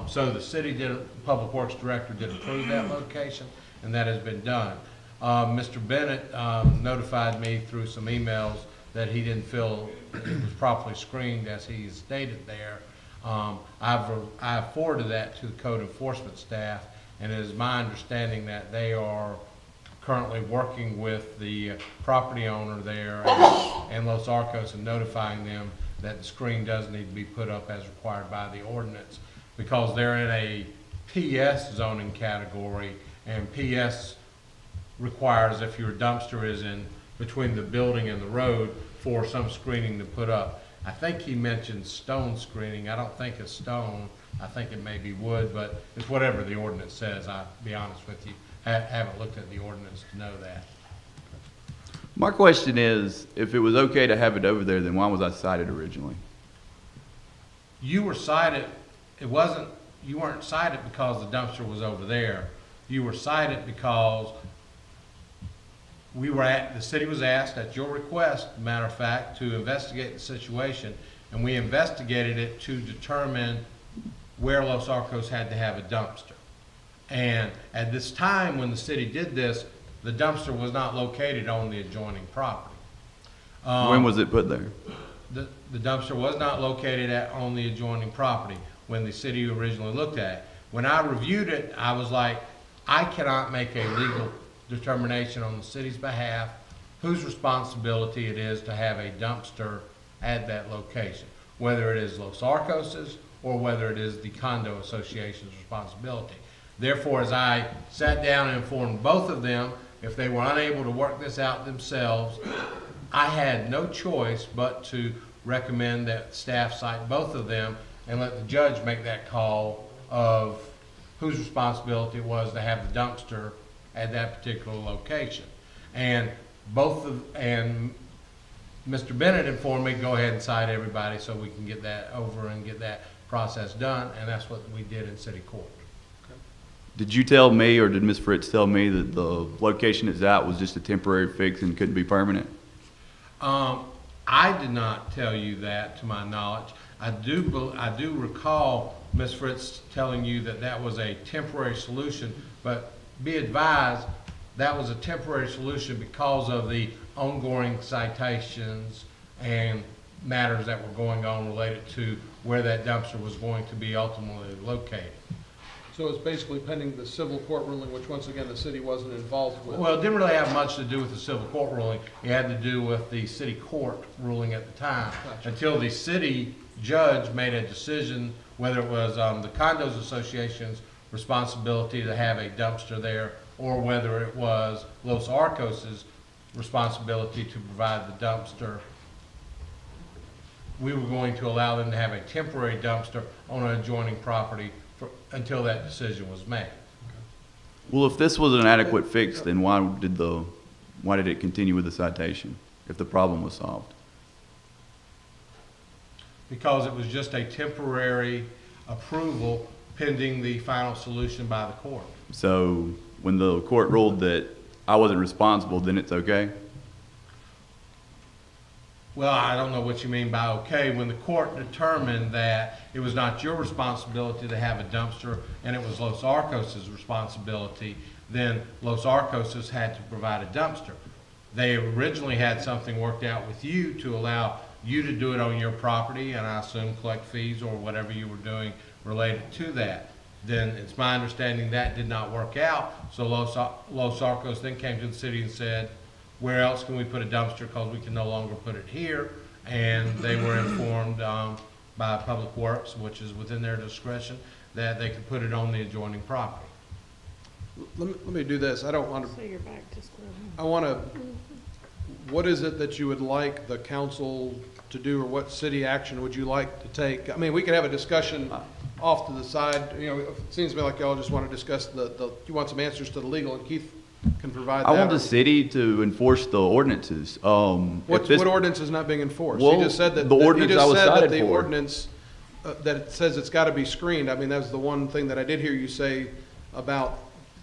So the Public Works Director did approve that location, and that has been done. Mr. Bennett notified me through some emails that he didn't feel it was properly screened as he stated there. I've forwarded that to the code enforcement staff, and it is my understanding that they are currently working with the property owner there and Los Arcos and notifying them that the screen does need to be put up as required by the ordinance, because they're in a PS zoning category, and PS requires, if your dumpster is in between the building and the road, for some screening to put up. I think he mentioned stone screening. I don't think it's stone. I think it may be wood, but it's whatever the ordinance says. I'll be honest with you. I haven't looked at the ordinance to know that. My question is, if it was okay to have it over there, then why was I cited originally? You were cited, you weren't cited because the dumpster was over there. You were cited because the city was asked at your request, matter of fact, to investigate the situation, and we investigated it to determine where Los Arcos had to have a dumpster. And at this time, when the city did this, the dumpster was not located on the adjoining property. When was it put there? The dumpster was not located on the adjoining property when the city originally looked at it. When I reviewed it, I was like, I cannot make a legal determination on the city's behalf whose responsibility it is to have a dumpster at that location, whether it is Los Arcos's or whether it is the condo association's responsibility. Therefore, as I sat down and informed both of them, if they were unable to work this out themselves, I had no choice but to recommend that staff cite both of them and let the judge make that call of whose responsibility it was to have the dumpster at that particular location. And Mr. Bennett informed me, go ahead and cite everybody so we can get that over and get that process done, and that's what we did in city court. Did you tell me, or did Ms. Fritz tell me that the location it's at was just a temporary fix and couldn't be permanent? I did not tell you that, to my knowledge. I do recall Ms. Fritz telling you that that was a temporary solution, but be advised, that was a temporary solution because of the ongoing citations and matters that were going on related to where that dumpster was going to be ultimately located. So it's basically pending the civil court ruling, which once again, the city wasn't involved with. Well, it didn't really have much to do with the civil court ruling. It had to do with the city court ruling at the time. Gotcha. Until the city judge made a decision whether it was the condos association's responsibility to have a dumpster there, or whether it was Los Arcos's responsibility to provide the dumpster. We were going to allow them to have a temporary dumpster on an adjoining property until that decision was made. Well, if this was an adequate fix, then why did it continue with the citation if the problem was solved? Because it was just a temporary approval pending the final solution by the court. So when the court ruled that I wasn't responsible, then it's okay? Well, I don't know what you mean by okay. When the court determined that it was not your responsibility to have a dumpster and it was Los Arcos's responsibility, then Los Arcos's had to provide a dumpster. They originally had something worked out with you to allow you to do it on your property, and I assume collect fees or whatever you were doing related to that. Then it's my understanding that did not work out, so Los Arcos then came to the city and said, where else can we put a dumpster because we can no longer put it here? And they were informed by Public Works, which is within their discretion, that they could put it on the adjoining property. Let me do this. I don't want to. So you're back to square one. I want to. What is it that you would like the council to do, or what city action would you like to take? I mean, we could have a discussion off to the side. You know, it seems to me like y'all just want to discuss you want some answers to the legal, and Keith can provide that. I want the city to enforce the ordinances. What ordinance is not being enforced? Well, he just said that the ordinance I was cited the for. ordinance that it says it's got to be screened. I mean, that's the one thing that I did hear you say about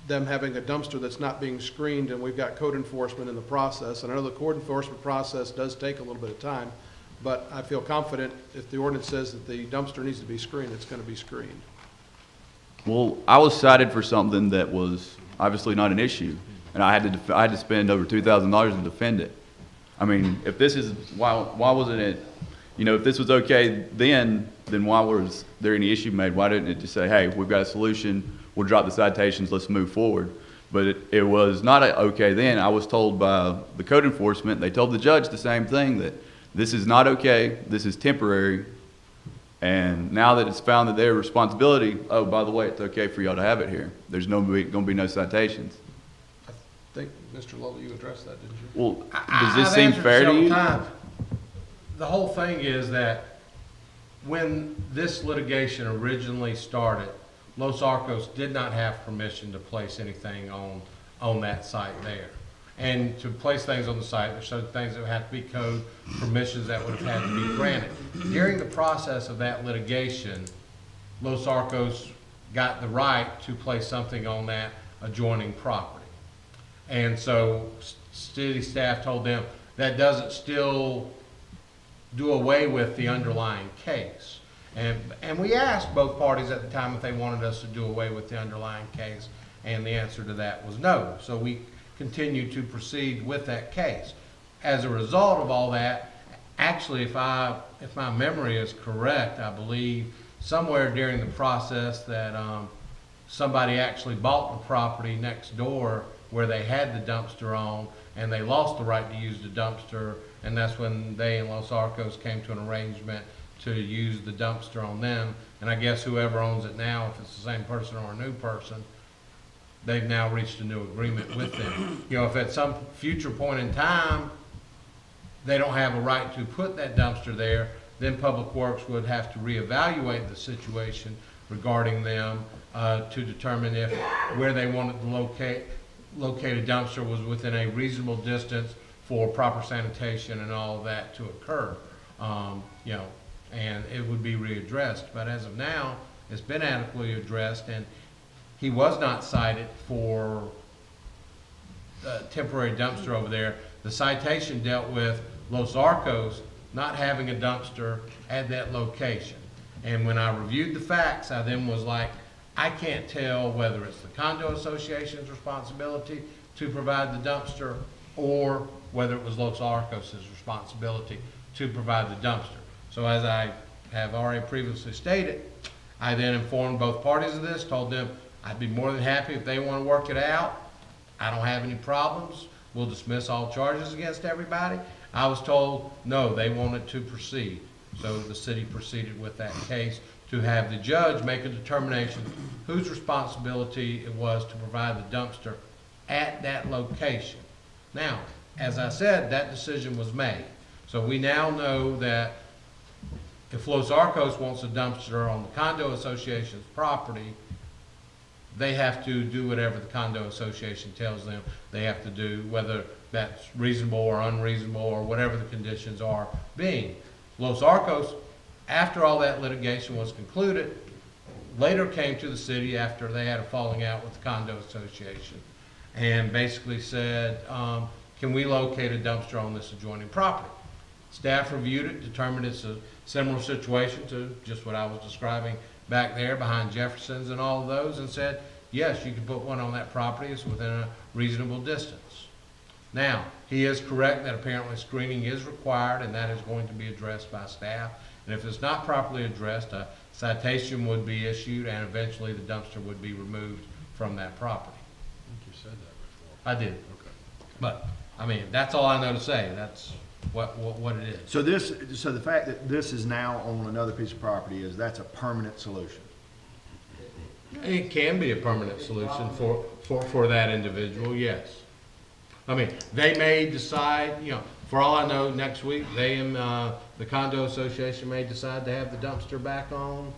them having a dumpster that's not being screened, and we've got code enforcement in the process. And I know the code enforcement process does take a little bit of time, but I feel confident if the ordinance says that the dumpster needs to be screened, it's going to be screened. Well, I was cited for something that was obviously not an issue, and I had to spend over $2,000 to defend it. I mean, if this is why wasn't it? You know, if this was okay then why was there any issue made? Why didn't it just say, hey, we've got a solution, we'll drop the citations, let's move forward? But it was not okay then. I was told by the code enforcement, they told the judge the same thing, that this is not okay, this is temporary. And now that it's found that their responsibility, oh, by the way, it's okay for y'all to have it here. There's going to be no citations. I think, Mr. Lowell, you addressed that, didn't you? Well, does this seem answered fair to several you? times. The whole thing is that when this litigation originally started, Los Arcos did not have permission to place anything on that site there. And to place things on the site, there's certain things that would have to be code, permissions that would have had to be granted. During the process of that litigation, Los Arcos got the right to place something on that adjoining property. And so city staff told them that doesn't still do away with the underlying case. And we asked both parties at the time if they wanted us to do away with the underlying case, and the answer to that was no. So we continue to proceed with that case. As a result of all that, actually, if my memory is correct, I believe somewhere during the process that somebody actually bought the property next door where they had the dumpster on, and they lost the right to use the dumpster, and that's when they and Los Arcos came to an arrangement to use the dumpster on them. And I guess whoever owns it now, if it's the same person or a new person, they've now reached a new agreement with them. You know, if at some future point in time, they don't have a right to put that dumpster there, then Public Works would have to reevaluate the situation regarding them to determine if where they wanted to locate a dumpster was within a reasonable distance for proper sanitation and all of that to occur. You know, and it would be readdressed. But as of now, it's been adequately addressed, and he was not cited for a temporary dumpster over there. The citation dealt with Los Arcos not having a dumpster at that location. And when I reviewed the facts, I then was like, I can't tell whether it's the condo association's responsibility to provide the dumpster or whether it was Los Arcos' responsibility to provide the dumpster. So as I have already previously stated, I then informed both parties of this, told them I'd be more than happy if they want to work it out. I don't have any problems. We'll dismiss all charges against everybody. I was told, no, they wanted to proceed. So the city proceeded with that case to have the judge make a determination whose responsibility it was to provide the dumpster at that location. Now, as I said, that decision was made. So we now know that if Los Arcos wants a dumpster on the condo association's property, they have to do whatever the condo association tells them they have to do, whether that's reasonable or unreasonable or whatever the conditions are being. Los Arcos, after all that litigation was concluded, later came to the city after they had a falling out with the condo association and basically said, can we locate a dumpster on this adjoining property? Staff reviewed it, determined it's a similar situation to just what I was describing back there behind Jefferson's and all of those, and said, yes, you can put one on that property. It's within a reasonable distance. Now, he is correct that apparently screening is required, and that is going to be addressed by staff. And if it's not properly addressed, a citation would be issued, and eventually the dumpster would be removed from that property. I think you said that before. I did. Okay. But, I mean, that's all I know to say. That's what it is. So the fact that this is now on another piece of property that's a permanent solution? It can be a permanent solution for that individual, yes. I mean, they may decide, you know, for all I know, next week, they and the condo association may decide to have the dumpster back on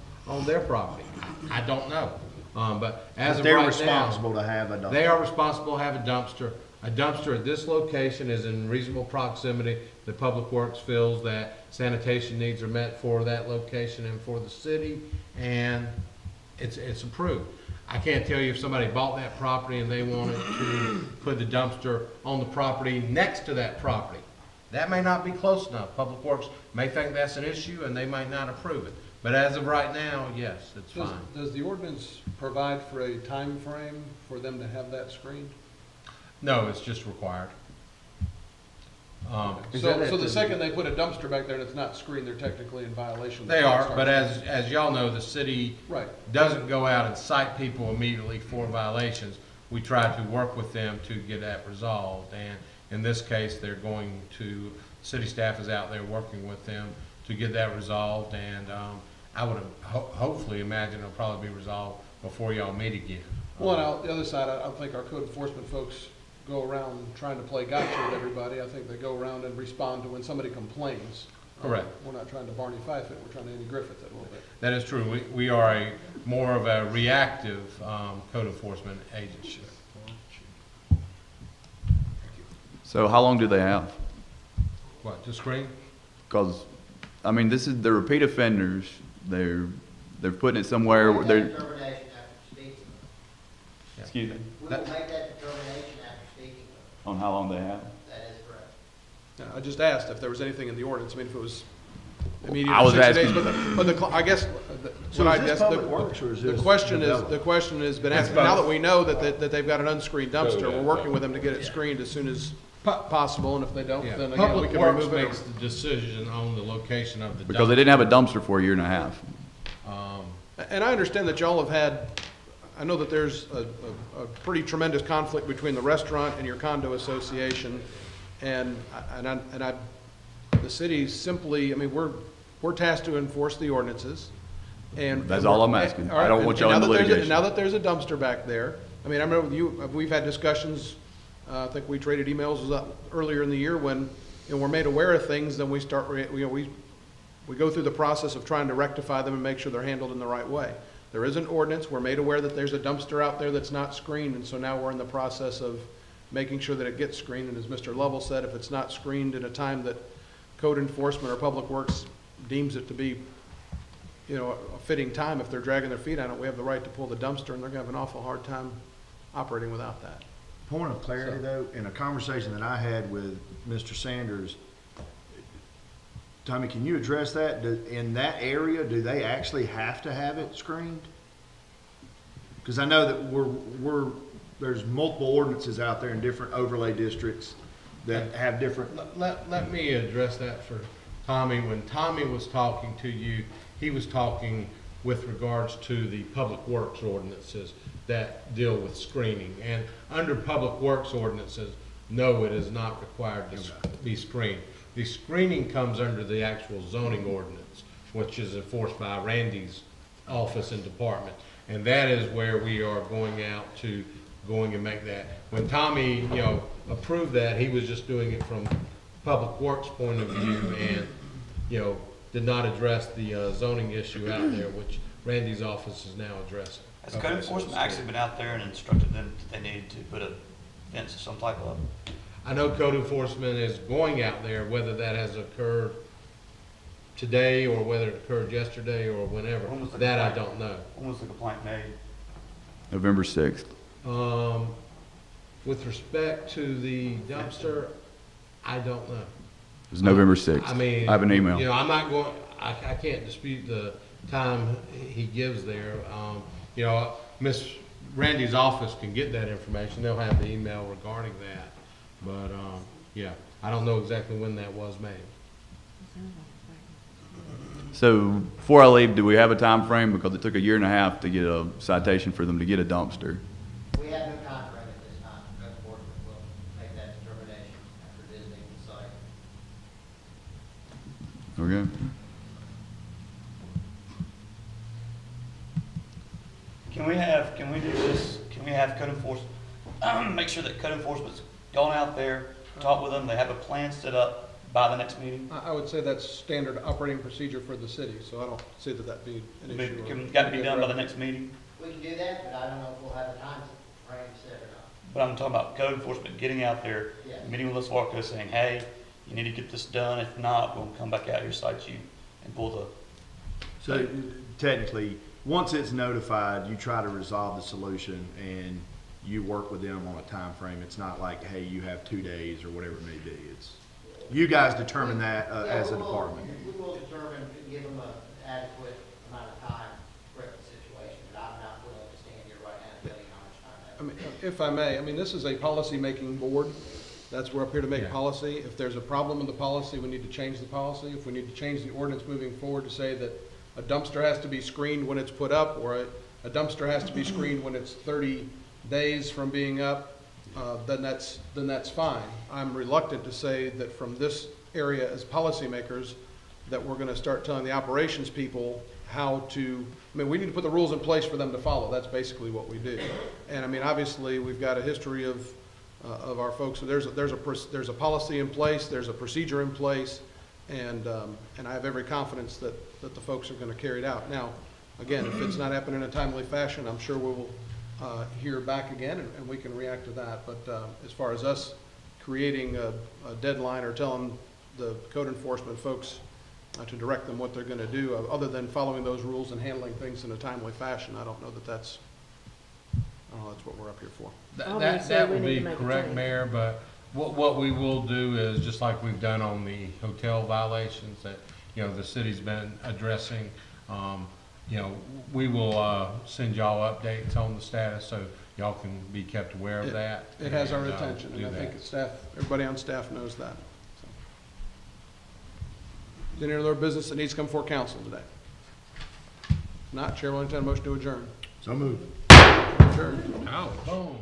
their property. I don't know. But as of right now, they're responsible to have a dumpster. They are responsible to have a dumpster. A dumpster at this location is in reasonable proximity. The Public Works feels that sanitation needs are met for that location and for the city, and it's approved. I can't tell you if somebody bought that property and they wanted to put the dumpster on the property next to that property. That may not be close enough. Public Works may think that's an issue and they might not approve it. But as of right now, yes, it's fine. Does the ordinance provide for a time frame for them to have that screened? No, it's just required. So the second they put a dumpster back there and it's not screened, they're technically in violation. They are, but as y'all know, the city right. doesn't go out and cite people immediately for violations. we try to work with them to get that resolved. And in this case, they're going to, city staff is out there working with them to get that resolved. And I would hopefully imagine it'll probably be resolved before y'all meet again. Well, and on the other side, I don't think our code enforcement folks go around trying to play gotcha with everybody. I think they go around and respond to when somebody complains. Correct. We're not trying to Barney Fife it, we're trying to Andy Griffith it a little bit. That is true. We are more of a reactive code enforcement agency. So how long do they have? What, to screen? Because, I mean, this is the repeat offenders. They're putting it somewhere. Where they're. Excuse me. We will make that determination after speaking with them. On how long they have. That is correct. I just asked if there was anything in the ordinance. I mean, if it was immediate I was 60 days, asking- I guess, So what is I this guess, Public Works or is the this question is, development? the question has been asked, It's now both. that we know that they've got an unscreened dumpster, Both. we're working with them to get it screened as soon as possible, and if they don't, Yeah. then again, we Public can Works remove it. makes the decision on the location of the Because they didn't have a dumpster for a year and a half. And I understand that y'all have had, I know that there's a pretty tremendous conflict between the restaurant and your condo association, and the city simply, I mean, we're tasked to enforce the ordinances, and. That's all I'm asking. All right, I don't want and y'all now in that there's litigation. Now that there's a dumpster back there, I mean, I remember with you, we've had discussions, I think we traded emails earlier in the year when, you know, we're made aware of things, then we start, we go through the process of trying to rectify them and make sure they're handled in the right way. There is an ordinance, we're made aware that there's a dumpster out there that's not screened, and so now we're in the process of making sure that it gets screened, and as Mr. Lovell said, if it's not screened in a time that code enforcement or Public Works deems it to be, you know, a fitting time, if they're dragging their feet on it, we have the right to pull the dumpster, and they're gonna have an awful hard time operating without that. Point of clarity though, in a conversation that I had with Mr. Sanders, Tommy, can you address that? In that area, do they actually have to have it screened? Because I know that there's multiple ordinances out there in different overlay districts that have different. Let me address that for Tommy. When Tommy was talking to you, he was talking with regards to the Public Works ordinances that deal with screening. And under Public Works ordinances, no, it is not required to be screened. The screening comes under the actual zoning ordinance, which is enforced by Randy's office and department. And that is where we are going and make that. When Tommy, you know, approved that, he was just doing it from Public Works point of view and, you know, did not address the zoning issue out there, which Randy's office is now addressing. Has code enforcement actually been out there and instructed them that they needed to put a fence of some type of? I know code enforcement is going out there, whether that has occurred today or whether it occurred yesterday or whenever, that I don't know. When was the complaint made? November 6th. With respect to the dumpster, I don't know. It was November 6th. I mean, I have an email. You know, I'm not going, I can't dispute the time he gives there. You know, Miss Randy's office can get that information. They'll have the email regarding that. But, yeah, I don't know exactly when that was made. So before I leave, do we have a time frame? Because it took a year and a half to get a citation for them to get a dumpster. We have no time frame at this time. Code enforcement will make that determination after visiting the site. Okay. Can we do this? Can we have code enforcement, make sure that code enforcement's going out there, talk with them, they have a plan set up by the next meeting? I would say that's standard operating procedure for the city, so I don't see that that'd be an issue. Got to be done by the next meeting? We can do that, but I don't know if we'll have a time frame set or not. But I'm talking about code enforcement getting out there, Yeah. meeting with LaFarco saying, hey, you need to get this done. If not, we'll come back out here, cite you, and pull the. So technically, once it's notified, you try to resolve the solution and you work with them on a time frame. It's not like, hey, you have 2 days or whatever it may be. It's, you guys determine that as a department. We will determine, give them an adequate amount of time for the situation, but I'm not willing to stand here right now and tell you how much time that. I mean, if I may, I mean, this is a policy-making board. That's, we're up here to make policy. If there's a problem with the policy, we need to change the policy. If we need to change the ordinance moving forward to say that a dumpster has to be screened when it's put up, or a dumpster has to be screened when it's 30 days from being up, then that's fine. I'm reluctant to say that from this area as policymakers, that we're gonna start telling the operations people how to, I mean, we need to put the rules in place for them to follow. That's basically what we do. And I mean, obviously, we've got a history of our folks. So there's a policy in place, there's a procedure in place, and I have every confidence that the folks are gonna carry it out. Now, again, if it's not happening in a timely fashion, I'm sure we will hear back again, and we can react to that. But as far as us creating a deadline or telling the code enforcement folks to direct them what they're going to do, other than following those rules and handling things in a timely fashion, I don't know that that's what we're up here for. That would be correct, Mayor, but what we will do is, just like we've done on the hotel violations that, you know, the city's been addressing, you know, we will send y'all updates on the status so y'all can be kept aware of that. It has our attention, and I think everybody on staff knows that. So. Is there any other business that needs to come before council today? If not, Chair will entertain a motion to adjourn. So moved. Adjourned. Boom.